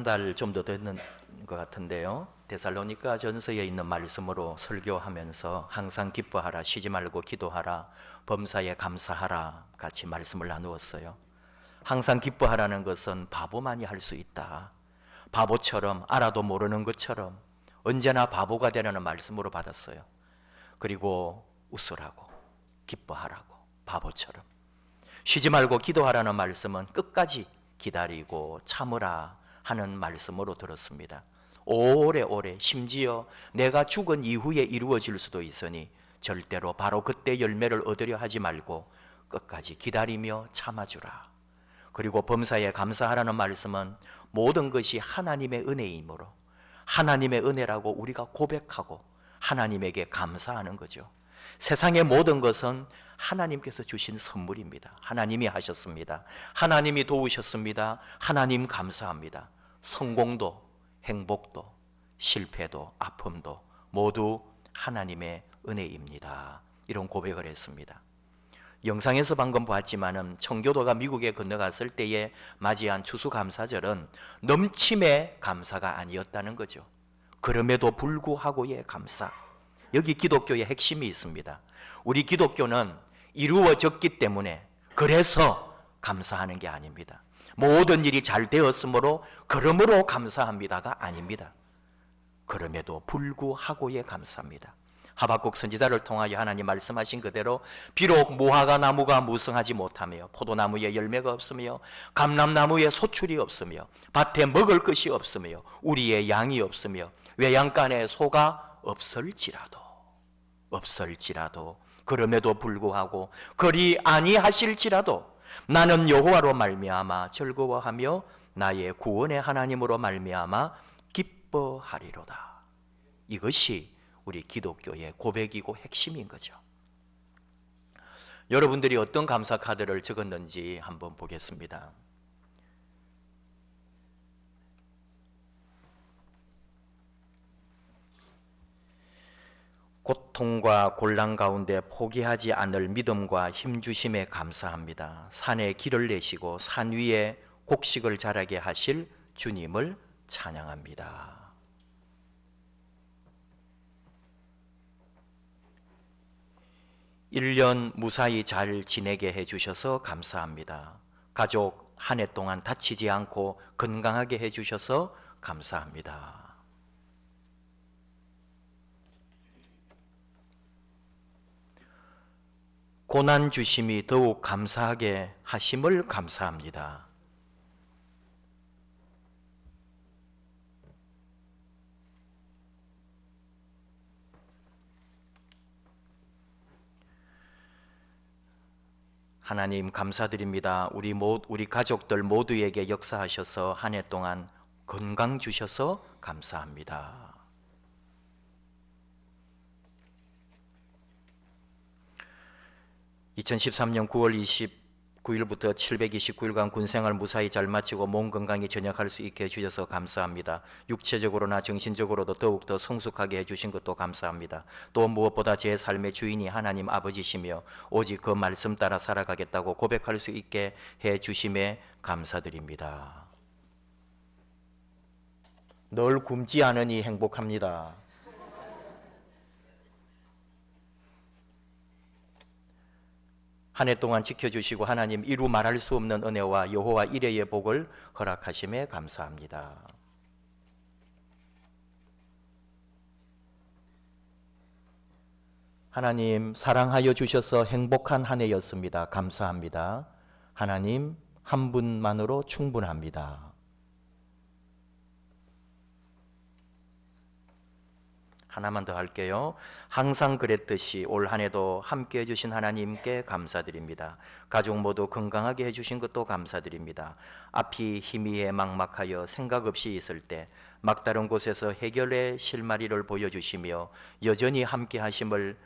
달 좀 더 됐는 것 같은데요. 데살로니가 전서에 있는 말씀으로 설교하면서 항상 기뻐하라, 쉬지 말고 기도하라, 범사에 감사하라 같이 말씀을 나누었어요. 항상 기뻐하라는 것은 바보만이 할 수 있다. 바보처럼 알아도 모르는 것처럼 언제나 바보가 되라는 말씀으로 받았어요. 그리고 웃으라고, 기뻐하라고, 바보처럼. 쉬지 말고 기도하라는 말씀은 끝까지 기다리고 참으라 하는 말씀으로 들었습니다. 오래오래 심지어 내가 죽은 이후에 이루어질 수도 있으니 절대로 바로 그때 열매를 얻으려 하지 말고 끝까지 기다리며 참아주라. 그리고 범사에 감사하라는 말씀은 모든 것이 하나님의 은혜이므로 하나님의 은혜라고 우리가 고백하고 하나님에게 감사하는 거죠. 세상의 모든 것은 하나님께서 주신 선물입니다. 하나님이 하셨습니다. 하나님이 도우셨습니다. 하나님 감사합니다. 성공도 행복도 실패도 아픔도 모두 하나님의 은혜입니다. 이런 고백을 했습니다. 영상에서 방금 보았지만은 청교도가 미국에 건너갔을 때에 맞이한 추수감사절은 넘침의 감사가 아니었다는 거죠. 그럼에도 불구하고의 감사. 여기 기독교의 핵심이 있습니다. 우리 기독교는 이루어졌기 때문에 그래서 감사하는 게 아닙니다. 모든 일이 잘 되었으므로 그러므로 감사합니다가 아닙니다. 그럼에도 불구하고의 감사합니다. 하박국 선지자를 통하여 하나님 말씀하신 그대로 비록 무화과 나무가 무성하지 못하며 포도나무에 열매가 없으며 감람나무에 소출이 없으며 밭에 먹을 것이 없으며 우리의 양이 없으며 외양간에 소가 없을지라도 그럼에도 불구하고 그리 아니하실지라도 나는 여호와로 말미암아 즐거워하며 나의 구원의 하나님으로 말미암아 기뻐하리로다. 이것이 우리 기독교의 고백이고 핵심인 거죠. 여러분들이 어떤 감사 카드를 적었는지 한번 보겠습니다. 고통과 곤란 가운데 포기하지 않을 믿음과 힘주심에 감사합니다. 산에 길을 내시고 산 위에 곡식을 자라게 하실 주님을 찬양합니다. 1년 무사히 잘 지내게 해주셔서 감사합니다. 가족 한 해 동안 다치지 않고 건강하게 해주셔서 감사합니다. 고난 주심이 더욱 감사하게 하심을 감사합니다. 하나님 감사드립니다. 우리 가족들 모두에게 역사하셔서 한 해 동안 건강 주셔서 감사합니다. (2013년 9월 29일부터 729일간 군생활 무사히 잘 마치고 몸 건강히 전역할 수 있게 해주셔서 감사합니다. 육체적으로나 정신적으로도 더욱더 성숙하게 해주신 것도 감사합니다. 또 무엇보다 제 삶의 주인이 하나님 아버지시며 오직 그 말씀 따라 살아가겠다고 고백할 수 있게 해주심에 감사드립니다. 늘 굶지 않으니 행복합니다. 한 해 동안 지켜주시고 하나님 이루 말할 수 없는 은혜와 여호와 이레의 복을 허락하심에 감사합니다. 하나님 사랑하여 주셔서 행복한 한 해였습니다. 감사합니다. 하나님 한 분만으로 충분합니다. 하나만 더 할게요. 항상 그랬듯이 올 한 해도 함께 해주신 하나님께 감사드립니다. 가족 모두 건강하게 해주신 것도 감사드립니다. 앞이 희미해 막막하여 생각 없이 있을 때 막다른 곳에서 해결의 실마리를 보여주시며 여전히 함께 하심을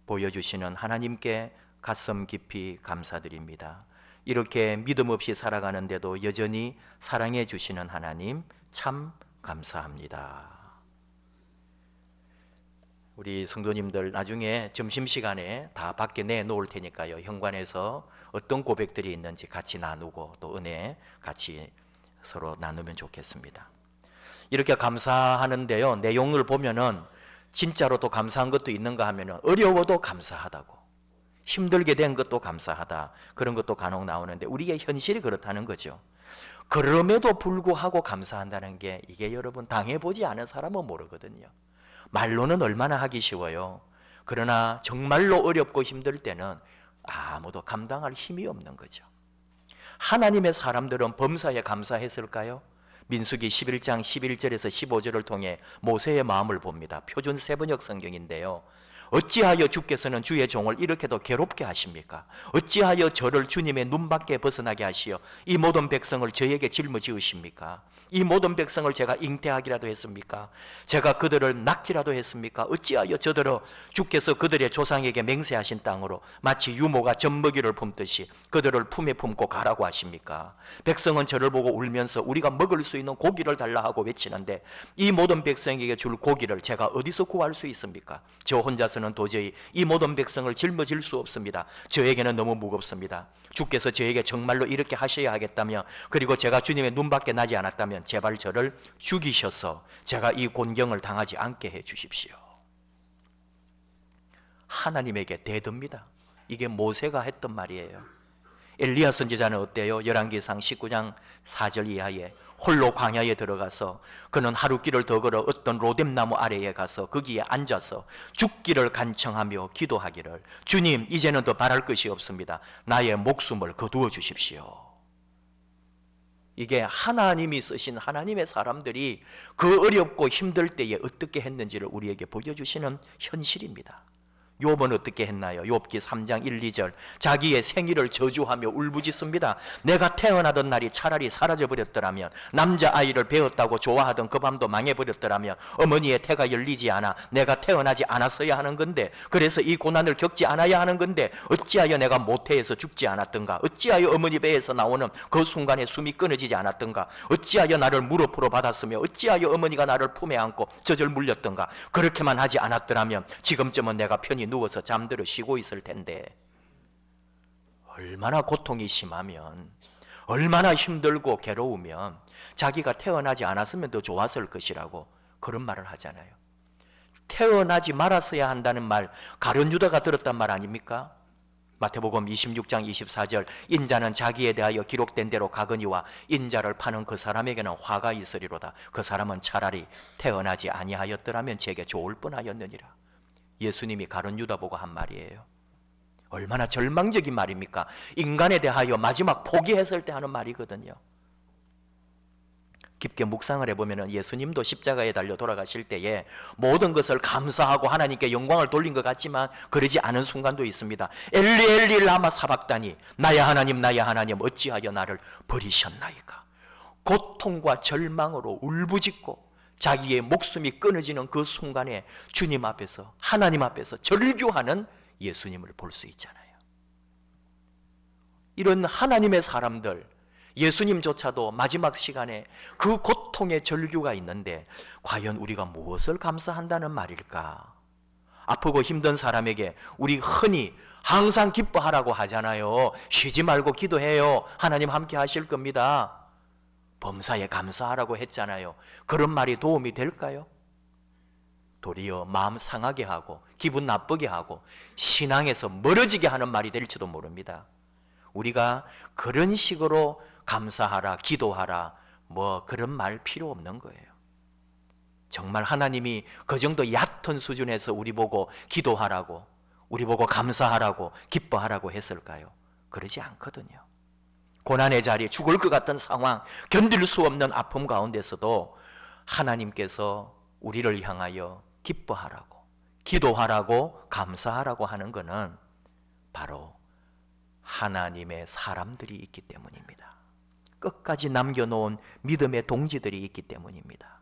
보여주시는 하나님께 가슴 깊이 감사드립니다. 이렇게 믿음 없이 살아가는데도 여전히 사랑해 주시는 하나님 참 감사합니다. 우리 성도님들 나중에 점심시간에 다 밖에 내놓을 테니까요. 현관에서 어떤 고백들이 있는지 같이 나누고 또 은혜 같이 서로 나누면 좋겠습니다. 이렇게 감사하는데요. 내용을 보면은 진짜로 또 감사한 것도 있는가 하면은 어려워도 감사하다고, 힘들게 된 것도 감사하다, 그런 것도 간혹 나오는데 우리의 현실이 그렇다는 거죠. 그럼에도 불구하고 감사한다는 게 이게 여러분 당해보지 않은 사람은 모르거든요. 말로는 얼마나 하기 쉬워요. 그러나 정말로 어렵고 힘들 때는 아무도 감당할 힘이 없는 거죠. 하나님의 사람들은 범사에 감사했을까요? 민수기 11장 11절에서 15절을 통해 모세의 마음을 봅니다. 표준 세번역 성경인데요. 어찌하여 주께서는 주의 종을 이렇게도 괴롭게 하십니까? 어찌하여 저를 주님의 눈밖에 벗어나게 하시어 이 모든 백성을 저에게 짊어지으십니까? 이 모든 백성을 제가 잉태하기라도 했습니까? 제가 그들을 낳기라도 했습니까? 어찌하여 저들어 주께서 그들의 조상에게 맹세하신 땅으로 마치 유모가 젖먹이를 품듯이 그들을 품에 품고 가라고 하십니까? 백성은 저를 보고 울면서 우리가 먹을 수 있는 고기를 달라 하고 외치는데 이 모든 백성에게 줄 고기를 제가 어디서 구할 수 있습니까? 저 혼자서는 도저히 이 모든 백성을 짊어질 수 없습니다. 저에게는 너무 무겁습니다. 주께서 저에게 정말로 이렇게 하셔야 하겠다며, 그리고 제가 주님의 눈밖에 나지 않았다면 제발 저를 죽이셔서 제가 이 곤경을 당하지 않게 해 주십시오. 하나님에게 대듭니다. 이게 모세가 했던 말이에요. 엘리야 선지자는 어때요? 열왕기상 19장 4절 이하에 홀로 광야에 들어가서 그는 하루 길을 더 걸어 어떤 로뎀나무 아래에 가서 거기에 앉아서 죽기를 간청하며 기도하기를, 주님 이제는 더 바랄 것이 없습니다. 나의 목숨을 거두어 주십시오. 이게 하나님이 쓰신 하나님의 사람들이 그 어렵고 힘들 때에 어떻게 했는지를 우리에게 보여주시는 현실입니다. 욥은 어떻게 했나요? 욥기 3장 1, 2절 자기의 생일을 저주하며 울부짖습니다. 내가 태어나던 날이 차라리 사라져버렸더라면, 남자아이를 배웠다고 좋아하던 그 밤도 망해버렸더라면, 어머니의 태가 열리지 않아 내가 태어나지 않았어야 하는 건데, 그래서 이 고난을 겪지 않아야 하는 건데 어찌하여 내가 모태에서 죽지 않았던가? 어찌하여 어머니 배에서 나오는 그 순간에 숨이 끊어지지 않았던가? 어찌하여 나를 무릎으로 받았으며 어찌하여 어머니가 나를 품에 안고 젖을 물렸던가? 그렇게만 하지 않았더라면 지금쯤은 내가 편히 누워서 잠들어 쉬고 있을 텐데. 얼마나 고통이 심하면, 얼마나 힘들고 괴로우면 자기가 태어나지 않았으면 더 좋았을 것이라고 그런 말을 하잖아요. 태어나지 말았어야 한다는 말 가룟 유다가 들었단 말 아닙니까? 마태복음 26장 24절 인자는 자기에 대하여 기록된 대로 가거니와 인자를 파는 그 사람에게는 화가 있으리로다. 그 사람은 차라리 태어나지 아니하였더라면 제게 좋을 뻔하였느니라. 예수님이 가룟 유다 보고 한 말이에요. 얼마나 절망적인 말입니까? 인간에 대하여 마지막 포기했을 때 하는 말이거든요. 깊게 묵상을 해보면 예수님도 십자가에 달려 돌아가실 때에 모든 것을 감사하고 하나님께 영광을 돌린 것 같지만 그러지 않은 순간도 있습니다. 엘리 엘리 라마 사박다니, 나의 하나님 어찌하여 나를 버리셨나이까. 고통과 절망으로 울부짖고 자기의 목숨이 끊어지는 그 순간에 주님 앞에서, 하나님 앞에서 절규하는 예수님을 볼 수 있잖아요. 이런 하나님의 사람들, 예수님조차도 마지막 시간에 그 고통의 절규가 있는데 과연 우리가 무엇을 감사한다는 말일까? 아프고 힘든 사람에게 우리 흔히 항상 기뻐하라고 하잖아요. 쉬지 말고 기도해요. 하나님 함께 하실 겁니다. 범사에 감사하라고 했잖아요. 그런 말이 도움이 될까요? 도리어 마음 상하게 하고 기분 나쁘게 하고 신앙에서 멀어지게 하는 말이 될지도 모릅니다. 우리가 그런 식으로 감사하라, 기도하라, 뭐 그런 말 필요 없는 거예요. 정말 하나님이 그 정도 얕은 수준에서 우리 보고 기도하라고, 우리 보고 감사하라고, 기뻐하라고 했을까요? 그러지 않거든요. 고난의 자리, 죽을 것 같은 상황, 견딜 수 없는 아픔 가운데서도 하나님께서 우리를 향하여 기뻐하라고, 기도하라고, 감사하라고 하는 것은 바로 하나님의 사람들이 있기 때문입니다. 끝까지 남겨놓은 믿음의 동지들이 있기 때문입니다.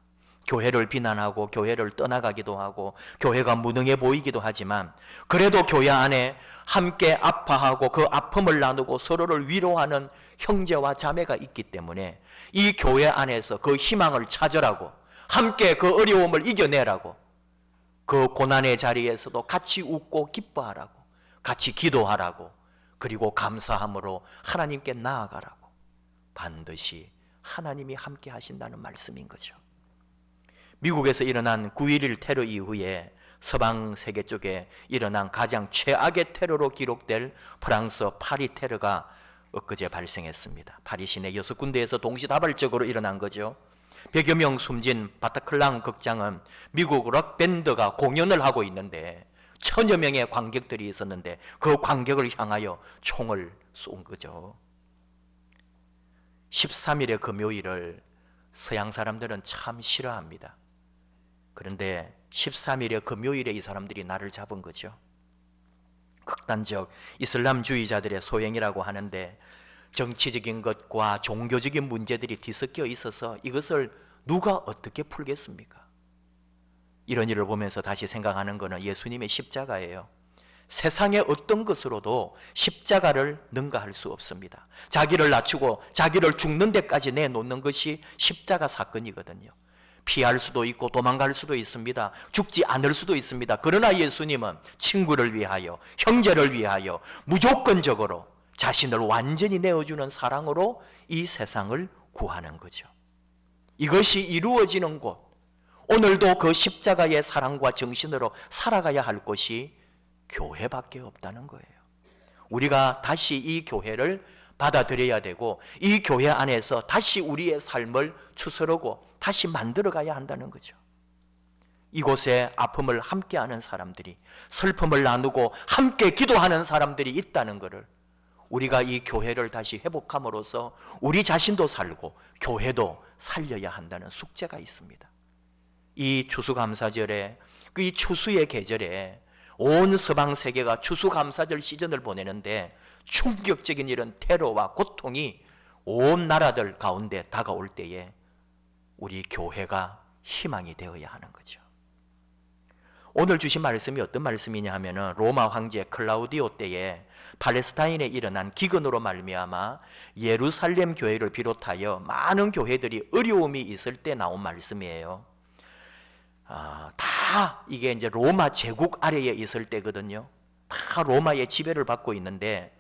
교회를 비난하고 교회를 떠나가기도 하고 교회가 무능해 보이기도 하지만 그래도 교회 안에 함께 아파하고 그 아픔을 나누고 서로를 위로하는 형제와 자매가 있기 때문에 이 교회 안에서 그 희망을 찾으라고, 함께 그 어려움을 이겨내라고, 그 고난의 자리에서도 같이 웃고 기뻐하라고, 같이 기도하라고, 그리고 감사함으로 하나님께 나아가라고, 반드시 하나님이 함께 하신다는 말씀인 거죠. 미국에서 일어난 9.11 테러 이후에 서방 세계 쪽에 일어난 가장 최악의 테러로 기록될 프랑스 파리 테러가 엊그제 발생했습니다. 파리 시내 6군데에서 동시다발적으로 일어난 거죠. 100여 명 숨진 바타클랑 극장은 미국 록밴드가 공연을 하고 있는데 1000여 명의 관객들이 있었는데 그 관객을 향하여 총을 쏜 거죠. 13일의 금요일을 서양 사람들은 참 싫어합니다. 그런데 13일의 금요일에 이 사람들이 나를 잡은 거죠. 극단적 이슬람주의자들의 소행이라고 하는데 정치적인 것과 종교적인 문제들이 뒤섞여 있어서 이것을 누가 어떻게 풀겠습니까? 이런 일을 보면서 다시 생각하는 것은 예수님의 십자가예요. 세상의 어떤 것으로도 십자가를 능가할 수 없습니다. 자기를 낮추고 자기를 죽는 데까지 내놓는 것이 십자가 사건이거든요. 피할 수도 있고 도망갈 수도 있습니다. 죽지 않을 수도 있습니다. 그러나 예수님은 친구를 위하여, 형제를 위하여 무조건적으로 자신을 완전히 내어주는 사랑으로 이 세상을 구하는 거죠. 이것이 이루어지는 곳, 오늘도 그 십자가의 사랑과 정신으로 살아가야 할 곳이 교회밖에 없다는 거예요. 우리가 다시 이 교회를 받아들여야 되고 이 교회 안에서 다시 우리의 삶을 추스르고 다시 만들어가야 한다는 거죠. 이곳에 아픔을 함께하는 사람들이, 슬픔을 나누고 함께 기도하는 사람들이 있다는 것을 우리가 이 교회를 다시 회복함으로써 우리 자신도 살고 교회도 살려야 한다는 숙제가 있습니다. 이 추수감사절에, 이 추수의 계절에 온 서방 세계가 추수감사절 시즌을 보내는데 충격적인 이런 테러와 고통이 온 나라들 가운데 다가올 때에 우리 교회가 희망이 되어야 하는 거죠. 오늘 주신 말씀이 어떤 말씀이냐 하면은 로마 황제 클라우디오 때에 팔레스타인에 일어난 기근으로 말미암아 예루살렘 교회를 비롯하여 많은 교회들이 어려움이 있을 때 나온 말씀이에요. 다 이게 이제 로마 제국 아래에 있을 때거든요. 다 로마의 지배를 받고 있는데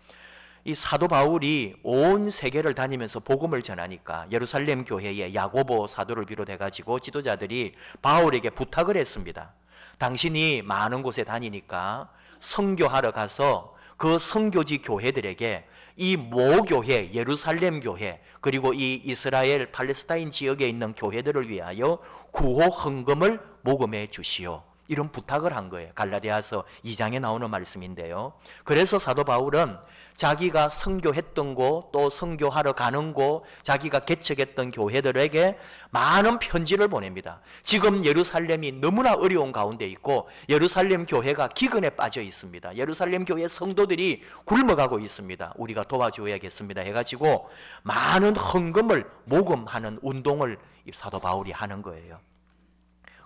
이 사도 바울이 온 세계를 다니면서 복음을 전하니까 예루살렘 교회의 야고보 사도를 비롯해 가지고 지도자들이 바울에게 부탁을 했습니다. 당신이 많은 곳에 다니니까 선교하러 가서 그 선교지 교회들에게 이 모교회, 예루살렘 교회, 그리고 이 이스라엘, 팔레스타인 지역에 있는 교회들을 위하여 구호 헌금을 모금해 주시오. 이런 부탁을 한 거예요. 갈라디아서 2장에 나오는 말씀인데요. 그래서 사도 바울은 자기가 선교했던 곳, 또 선교하러 가는 곳, 자기가 개척했던 교회들에게 많은 편지를 보냅니다. 지금 예루살렘이 너무나 어려운 가운데 있고 예루살렘 교회가 기근에 빠져 있습니다. 예루살렘 교회 성도들이 굶어가고 있습니다. 우리가 도와줘야겠습니다 해가지고 많은 헌금을 모금하는 운동을 사도 바울이 하는 거예요.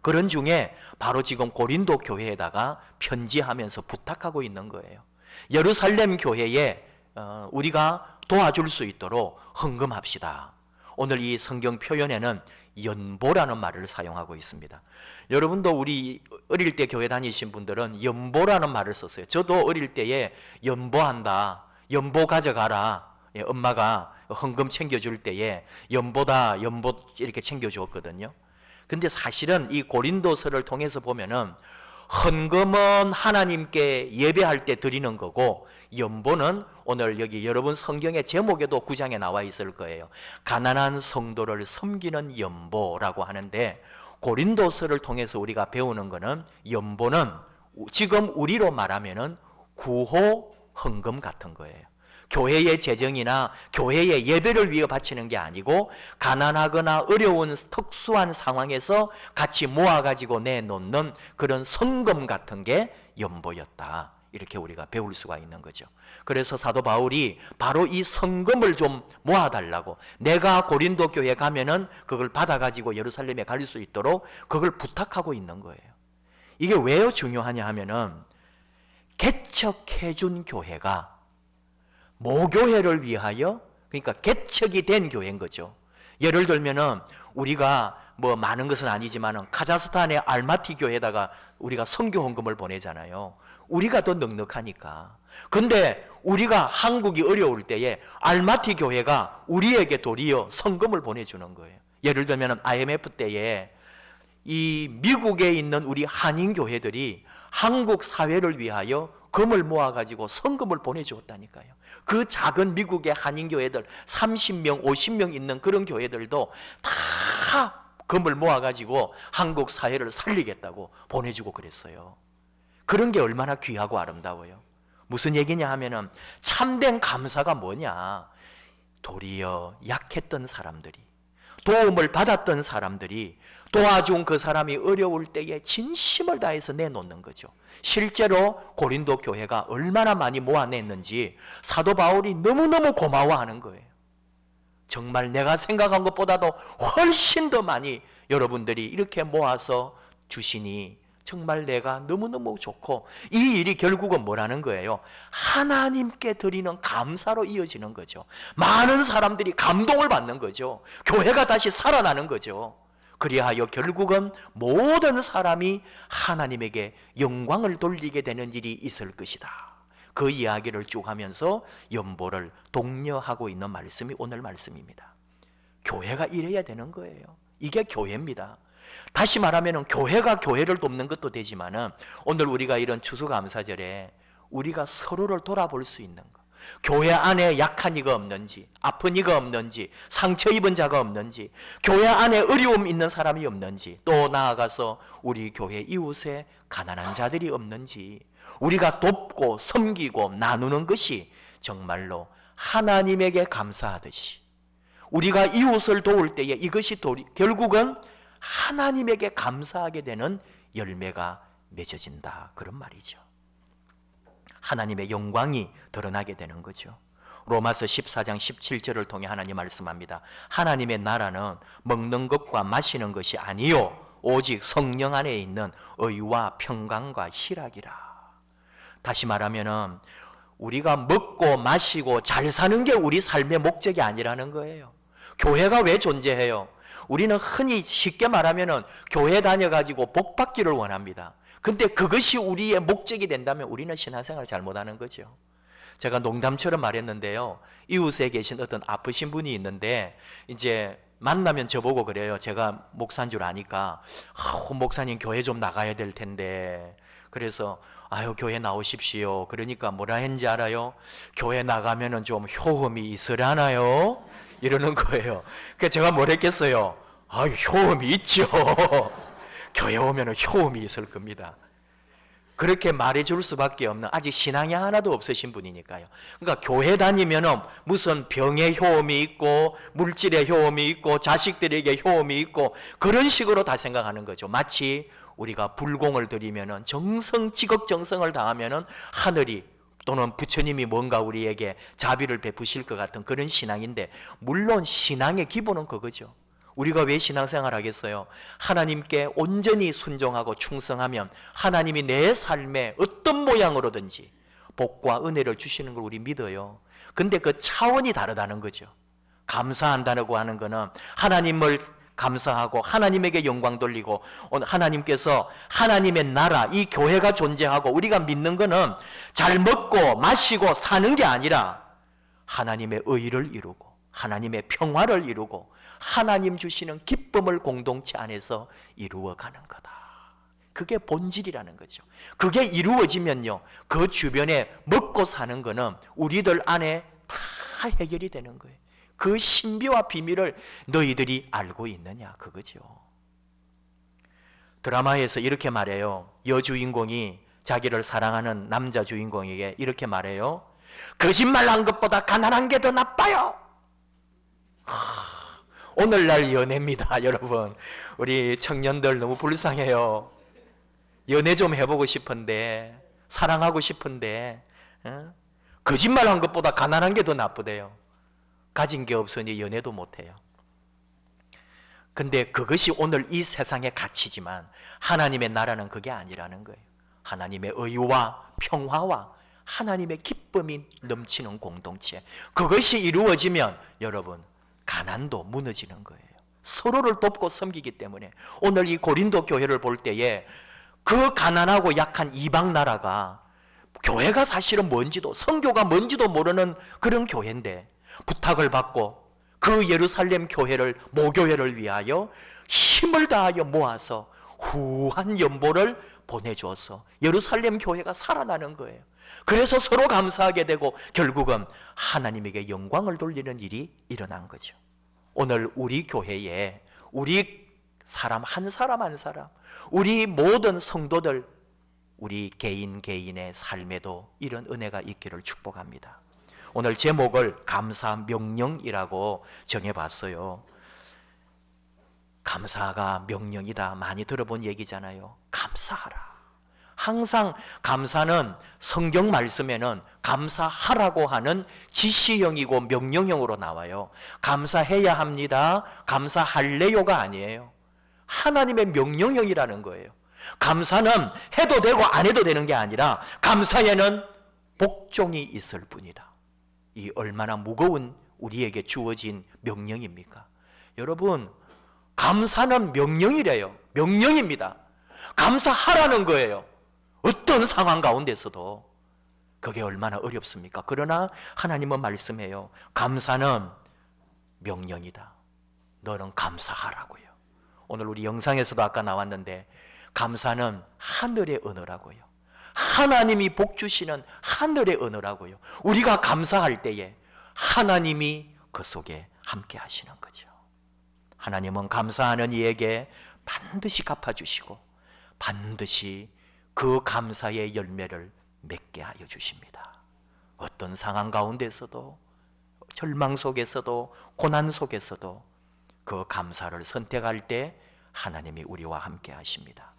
그런 중에 바로 지금 고린도 교회에다가 편지하면서 부탁하고 있는 거예요. 예루살렘 교회에 우리가 도와줄 수 있도록 헌금합시다. 오늘 이 성경 표현에는 연보라는 말을 사용하고 있습니다. 여러분도 우리 어릴 때 교회 다니신 분들은 연보라는 말을 썼어요. 저도 어릴 때에 연보한다, 연보 가져가라. 엄마가 헌금 챙겨줄 때에 연보다, 연보 이렇게 챙겨주었거든요. 근데 사실은 이 고린도서를 통해서 보면은 헌금은 하나님께 예배할 때 드리는 거고 연보는 오늘 여기 여러분 성경의 제목에도 9장에 나와 있을 거예요. 가난한 성도를 섬기는 연보라고 하는데 고린도서를 통해서 우리가 배우는 거는 연보는 지금 우리로 말하면은 구호 헌금 같은 거예요. 교회의 재정이나 교회의 예배를 위해 바치는 게 아니고 가난하거나 어려운 특수한 상황에서 같이 모아가지고 내놓는 그런 성금 같은 게 연보였다. 이렇게 우리가 배울 수가 있는 거죠. 그래서 사도 바울이 바로 이 성금을 좀 모아달라고, 내가 고린도 교회 가면은 그걸 받아가지고 예루살렘에 갈 수 있도록 그걸 부탁하고 있는 거예요. 이게 왜 중요하냐 하면은 개척해준 교회가 모교회를 위하여, 그러니까 개척이 된 교회인 거죠. 예를 들면은 우리가 뭐 많은 것은 아니지만은 카자흐스탄의 알마티 교회에다가 우리가 선교 헌금을 보내잖아요. 우리가 더 넉넉하니까. 근데 우리가 한국이 어려울 때에 알마티 교회가 우리에게 도리어 성금을 보내주는 거예요. 예를 들면은 IMF 때에 이 미국에 있는 우리 한인교회들이 한국 사회를 위하여 금을 모아가지고 성금을 보내주었다니까요. 그 작은 미국의 한인교회들 30명, 50명 있는 그런 교회들도 다 금을 모아가지고 한국 사회를 살리겠다고 보내주고 그랬어요. 그런 게 얼마나 귀하고 아름다워요. 무슨 얘기냐 하면은 참된 감사가 뭐냐. 도리어 약했던 사람들이, 도움을 받았던 사람들이 도와준 그 사람이 어려울 때에 진심을 다해서 내놓는 거죠. 실제로 고린도 교회가 얼마나 많이 모아냈는지 사도 바울이 너무너무 고마워하는 거예요. 정말 내가 생각한 것보다도 훨씬 더 많이 여러분들이 이렇게 모아서 주시니 정말 내가 너무너무 좋고, 이 일이 결국은 뭐라는 거예요? 하나님께 드리는 감사로 이어지는 거죠. 많은 사람들이 감동을 받는 거죠. 교회가 다시 살아나는 거죠. 그리하여 결국은 모든 사람이 하나님에게 영광을 돌리게 되는 일이 있을 것이다. 그 이야기를 쭉 하면서 연보를 독려하고 있는 말씀이 오늘 말씀입니다. 교회가 이래야 되는 거예요. 이게 교회입니다. 다시 말하면 교회가 교회를 돕는 것도 되지만은 오늘 우리가 이런 추수감사절에 우리가 서로를 돌아볼 수 있는 것. 교회 안에 약한 이가 없는지, 아픈 이가 없는지, 상처 입은 자가 없는지, 교회 안에 어려움 있는 사람이 없는지, 또 나아가서 우리 교회 이웃에 가난한 자들이 없는지 우리가 돕고 섬기고 나누는 것이 정말로 하나님에게 감사하듯이 우리가 이웃을 도울 때에 이것이 결국은 하나님에게 감사하게 되는 열매가 맺어진다. 그런 말이죠. 하나님의 영광이 드러나게 되는 거죠. 로마서 14장 17절을 통해 하나님 말씀합니다. 하나님의 나라는 먹는 것과 마시는 것이 아니요 오직 성령 안에 있는 의와 평강과 희락이라. 다시 말하면은 우리가 먹고 마시고 잘 사는 게 우리 삶의 목적이 아니라는 거예요. 교회가 왜 존재해요? 우리는 흔히 쉽게 말하면은 교회 다녀가지고 복 받기를 원합니다. 근데 그것이 우리의 목적이 된다면 우리는 신앙생활을 잘못하는 거죠. 제가 농담처럼 말했는데요. 이웃에 계신 어떤 아프신 분이 있는데 이제 만나면 저보고 그래요. 제가 목사인 줄 아니까 목사님 교회 좀 나가야 될 텐데. 그래서 아유 교회 나오십시오. 그러니까 뭐라 했는지 알아요? 교회 나가면은 좀 효험이 있으려나요? 이러는 거예요. 그러니까 제가 뭘 했겠어요? 아유 효험이 있죠. 교회 오면은 효험이 있을 겁니다. 그렇게 말해줄 수밖에 없는, 아직 신앙이 하나도 없으신 분이니까요. 그러니까 교회 다니면은 무슨 병의 효험이 있고 물질의 효험이 있고 자식들에게 효험이 있고 그런 식으로 다 생각하는 거죠. 마치 우리가 불공을 드리면은 지극정성을 다하면은 하늘이 또는 부처님이 뭔가 우리에게 자비를 베푸실 것 같은 그런 신앙인데, 물론 신앙의 기본은 그거죠. 우리가 왜 신앙생활 하겠어요? 하나님께 온전히 순종하고 충성하면 하나님이 내 삶에 어떤 모양으로든지 복과 은혜를 주시는 걸 우리 믿어요. 근데 그 차원이 다르다는 거죠. 감사한다고 하는 거는 하나님을 감사하고 하나님에게 영광 돌리고, 하나님께서 하나님의 나라, 이 교회가 존재하고 우리가 믿는 거는 잘 먹고 마시고 사는 게 아니라 하나님의 의를 이루고 하나님의 평화를 이루고 하나님 주시는 기쁨을 공동체 안에서 이루어가는 거다. 그게 본질이라는 거죠. 그게 이루어지면요, 그 주변에 먹고 사는 거는 우리들 안에 다 해결이 되는 거예요. 그 신비와 비밀을 너희들이 알고 있느냐, 그거죠. 드라마에서 이렇게 말해요. 여주인공이 자기를 사랑하는 남자 주인공에게 이렇게 말해요. 거짓말한 것보다 가난한 게 더 나빠요. 오늘날 연애입니다, 여러분. 우리 청년들 너무 불쌍해요. 연애 좀 해보고 싶은데, 사랑하고 싶은데, 거짓말한 것보다 가난한 게 더 나쁘대요. 가진 게 없으니 연애도 못해요. 근데 그것이 오늘 이 세상의 가치지만 하나님의 나라는 그게 아니라는 거예요. 하나님의 의와 평화와 하나님의 기쁨이 넘치는 공동체, 그것이 이루어지면 여러분 가난도 무너지는 거예요. 서로를 돕고 섬기기 때문에 오늘 이 고린도 교회를 볼 때에 그 가난하고 약한 이방 나라가 교회가 사실은 뭔지도, 성교가 뭔지도 모르는 그런 교회인데 부탁을 받고 그 예루살렘 교회를, 모교회를 위하여 힘을 다하여 모아서 후한 연보를 보내주어서 예루살렘 교회가 살아나는 거예요. 그래서 서로 감사하게 되고 결국은 하나님에게 영광을 돌리는 일이 일어난 거죠. 오늘 우리 교회에 우리 사람 한 사람 한 사람, 우리 모든 성도들, 우리 개인 개인의 삶에도 이런 은혜가 있기를 축복합니다. 오늘 제목을 감사 명령이라고 정해봤어요. 감사가 명령이다. 많이 들어본 얘기잖아요. 감사하라. 항상 감사는 성경 말씀에는 감사하라고 하는 지시형이고 명령형으로 나와요. 감사해야 합니다. 감사할래요가 아니에요. 하나님의 명령형이라는 거예요. 감사는 해도 되고 안 해도 되는 게 아니라 감사에는 복종이 있을 뿐이다. 이 얼마나 무거운 우리에게 주어진 명령입니까? 여러분, 감사는 명령이래요. 명령입니다. 감사하라는 거예요. 어떤 상황 가운데서도. 그게 얼마나 어렵습니까? 그러나 하나님은 말씀해요. 감사는 명령이다. 너는 감사하라고요. 오늘 우리 영상에서도 아까 나왔는데 감사는 하늘의 언어라고요. 하나님이 복 주시는 하늘의 언어라고요. 우리가 감사할 때에 하나님이 그 속에 함께 하시는 거죠. 하나님은 감사하는 이에게 반드시 갚아주시고 반드시 그 감사의 열매를 맺게 하여 주십니다. 어떤 상황 가운데서도, 절망 속에서도, 고난 속에서도 그 감사를 선택할 때 하나님이 우리와 함께 하십니다.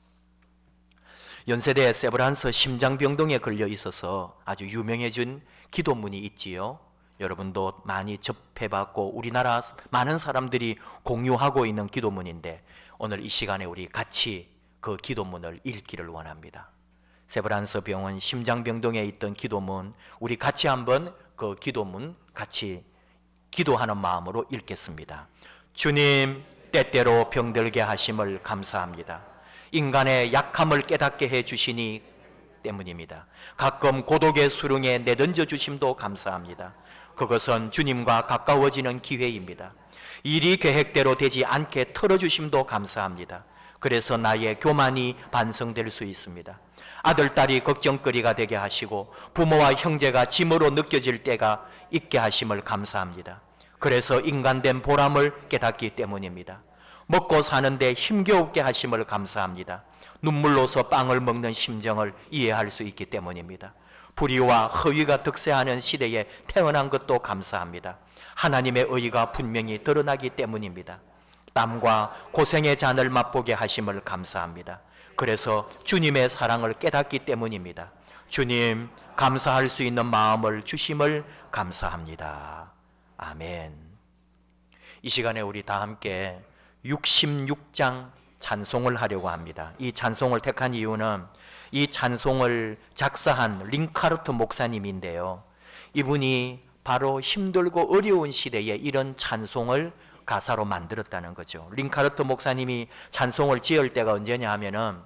연세대 세브란스 심장병동에 걸려 있어서 아주 유명해진 기도문이 있지요. 여러분도 많이 접해봤고 우리나라 많은 사람들이 공유하고 있는 기도문인데 오늘 이 시간에 우리 같이 그 기도문을 읽기를 원합니다. 세브란스 병원 심장병동에 있던 기도문, 우리 같이 한번 그 기도문 같이 기도하는 마음으로 읽겠습니다. 주님, 때때로 병들게 하심을 감사합니다. 인간의 약함을 깨닫게 해주시니 때문입니다. 가끔 고독의 수렁에 내던져 주심도 감사합니다. 그것은 주님과 가까워지는 기회입니다. 일이 계획대로 되지 않게 털어주심도 감사합니다. 그래서 나의 교만이 반성될 수 있습니다. 아들, 딸이 걱정거리가 되게 하시고 부모와 형제가 짐으로 느껴질 때가 있게 하심을 감사합니다. 그래서 인간된 보람을 깨닫기 때문입니다. 먹고 사는데 힘겨우게 하심을 감사합니다. 눈물로서 빵을 먹는 심정을 이해할 수 있기 때문입니다. 불의와 허위가 득세하는 시대에 태어난 것도 감사합니다. 하나님의 의가 분명히 드러나기 때문입니다. 땀과 고생의 잔을 맛보게 하심을 감사합니다. 그래서 주님의 사랑을 깨닫기 때문입니다. 주님, 감사할 수 있는 마음을 주심을 감사합니다. 아멘. 이 시간에 우리 다 함께 66장 찬송을 하려고 합니다. 이 찬송을 택한 이유는 이 찬송을 작사한 링카르트 목사님인데요. 이분이 바로 힘들고 어려운 시대에 이런 찬송을 가사로 만들었다는 거죠. 링카르트 목사님이 찬송을 지을 때가 언제냐 하면은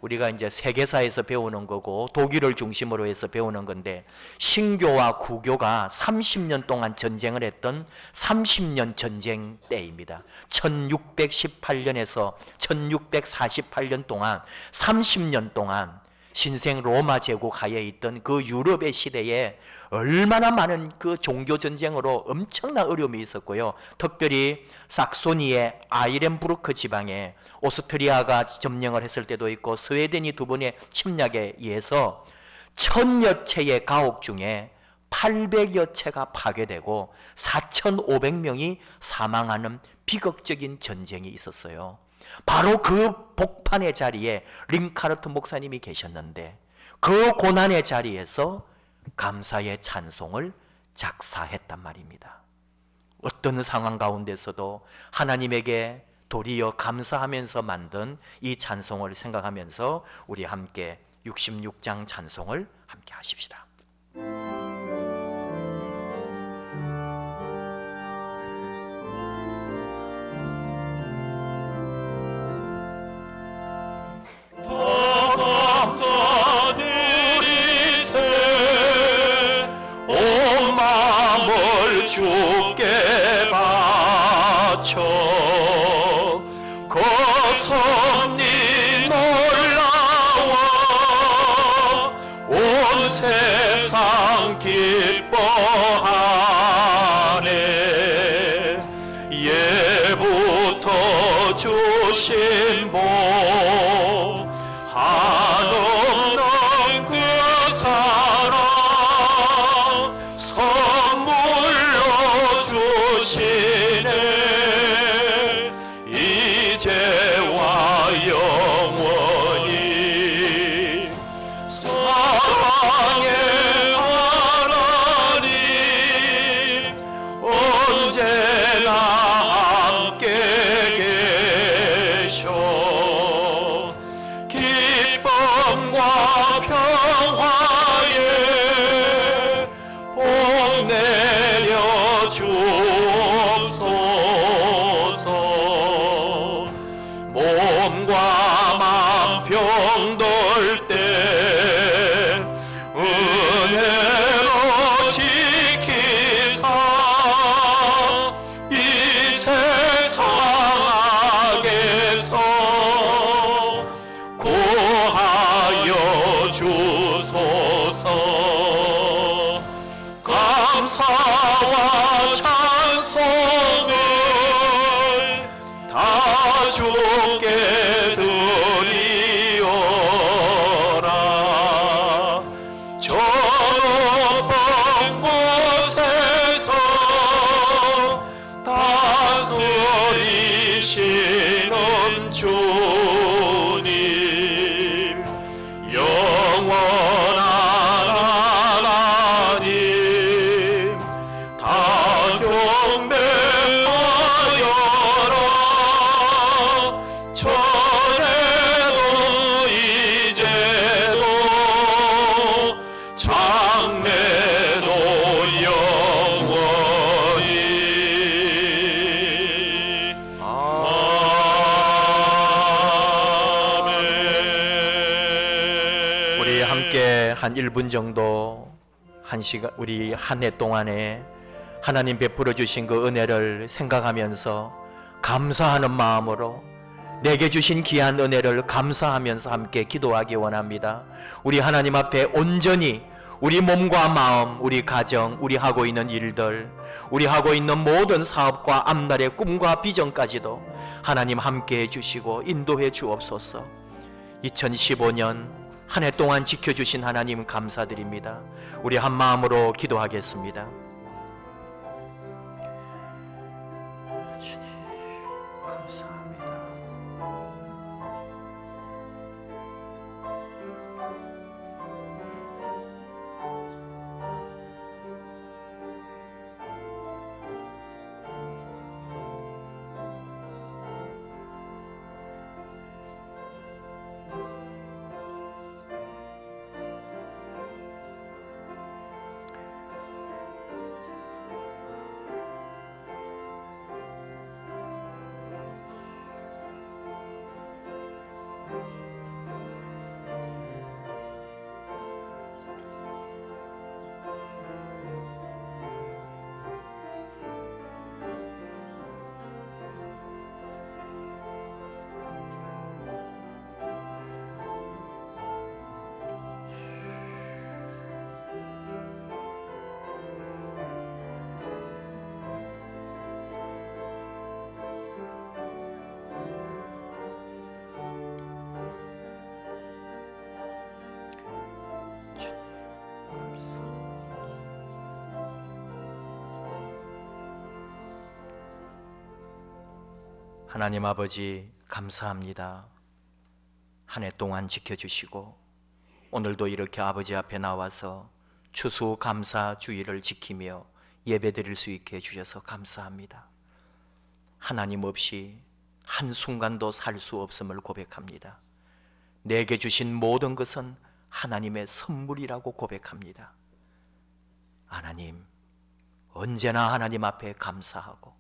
우리가 이제 세계사에서 배우는 거고 독일을 중심으로 해서 배우는 건데 신교와 구교가 30년 동안 전쟁을 했던 30년 전쟁 때입니다. 1618년에서 1648년 동안 30년 동안 신생 로마 제국 하에 있던 그 유럽의 시대에 얼마나 많은 그 종교 전쟁으로 엄청난 어려움이 있었고요. 특별히 삭소니의 아이렌부르크 지방에 오스트리아가 점령을 했을 때도 있고 스웨덴이 두 번의 침략에 의해서 1000여 채의 가옥 중에 800여 채가 파괴되고 4500명이 사망하는 비극적인 전쟁이 있었어요. 바로 그 복판의 자리에 링카르트 목사님이 계셨는데 그 고난의 자리에서 감사의 찬송을 작사했단 말입니다. 어떤 상황 가운데서도 하나님에게 도리어 감사하면서 만든 이 찬송을 생각하면서 우리 함께 66장 찬송을 함께 하십시다. 주께 바쳐 그 섭리 평화에 복 내려 주옵소서. 몸과 마음 병들 때 은혜로 지키사 이 세상 악에서 구하여 주소서. 감사와 찬송을 다 주께 드리오라. 저 높은 곳에서 다스리시는 주님, 영원한 하나님, 다 경배하여라. 전에도 이제도 장래도 영원히. 아멘. 우리 함께 한 1분 정도, 한 시간, 우리 한 해 동안에 하나님 베풀어 주신 그 은혜를 생각하면서 감사하는 마음으로, 내게 주신 귀한 은혜를 감사하면서 함께 기도하기 원합니다. 우리 하나님 앞에 온전히 우리 몸과 마음, 우리 가정, 우리 하고 있는 일들, 우리 하고 있는 모든 사업과 앞날의 꿈과 비전까지도 하나님 함께 해주시고 인도해 주옵소서. 2015년 한 해 동안 지켜주신 하나님 감사드립니다. 우리 한 마음으로 기도하겠습니다. 주님, 감사합니다. 하나님 아버지 감사합니다. 한 해 동안 지켜주시고 오늘도 이렇게 아버지 앞에 나와서 추수감사 주일을 지키며 예배드릴 수 있게 해주셔서 감사합니다. 하나님 없이 한순간도 살 수 없음을 고백합니다. 내게 주신 모든 것은 하나님의 선물이라고 고백합니다. 하나님, 언제나 하나님 앞에 감사하고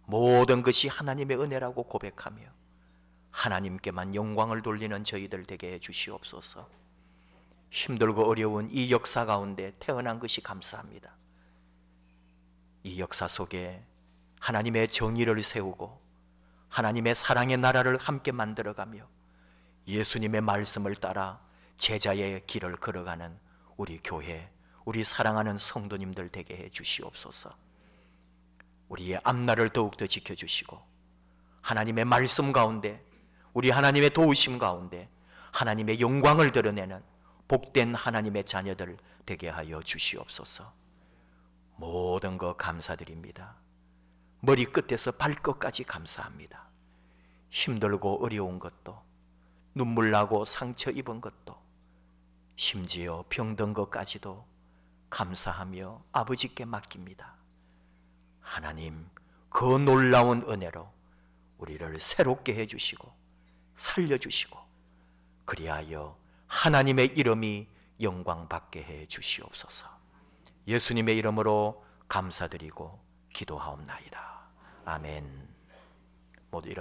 모든 것이 하나님의 은혜라고 고백하며 하나님께만 영광을 돌리는 저희들 되게 해 주시옵소서. 힘들고 어려운 이 역사 가운데 태어난 것이 감사합니다. 이 역사 속에 하나님의 정의를 세우고 하나님의 사랑의 나라를 함께 만들어가며 예수님의 말씀을 따라 제자의 길을 걸어가는 우리 교회, 우리 사랑하는 성도님들 되게 해 주시옵소서. 우리의 앞날을 더욱더 지켜주시고 하나님의 말씀 가운데, 우리 하나님의 도우심 가운데 하나님의 영광을 드러내는 복된 하나님의 자녀들 되게 하여 주시옵소서. 모든 것 감사드립니다. 머리끝에서 발끝까지 감사합니다. 힘들고 어려운 것도, 눈물 나고 상처 입은 것도, 심지어 병든 것까지도 감사하며 아버지께 맡깁니다. 하나님, 그 놀라운 은혜로 우리를 새롭게 해주시고 살려주시고 그리하여 하나님의 이름이 영광받게 해 주시옵소서. 예수님의 이름으로 감사드리고 기도하옵나이다. 아멘. 모두 일어나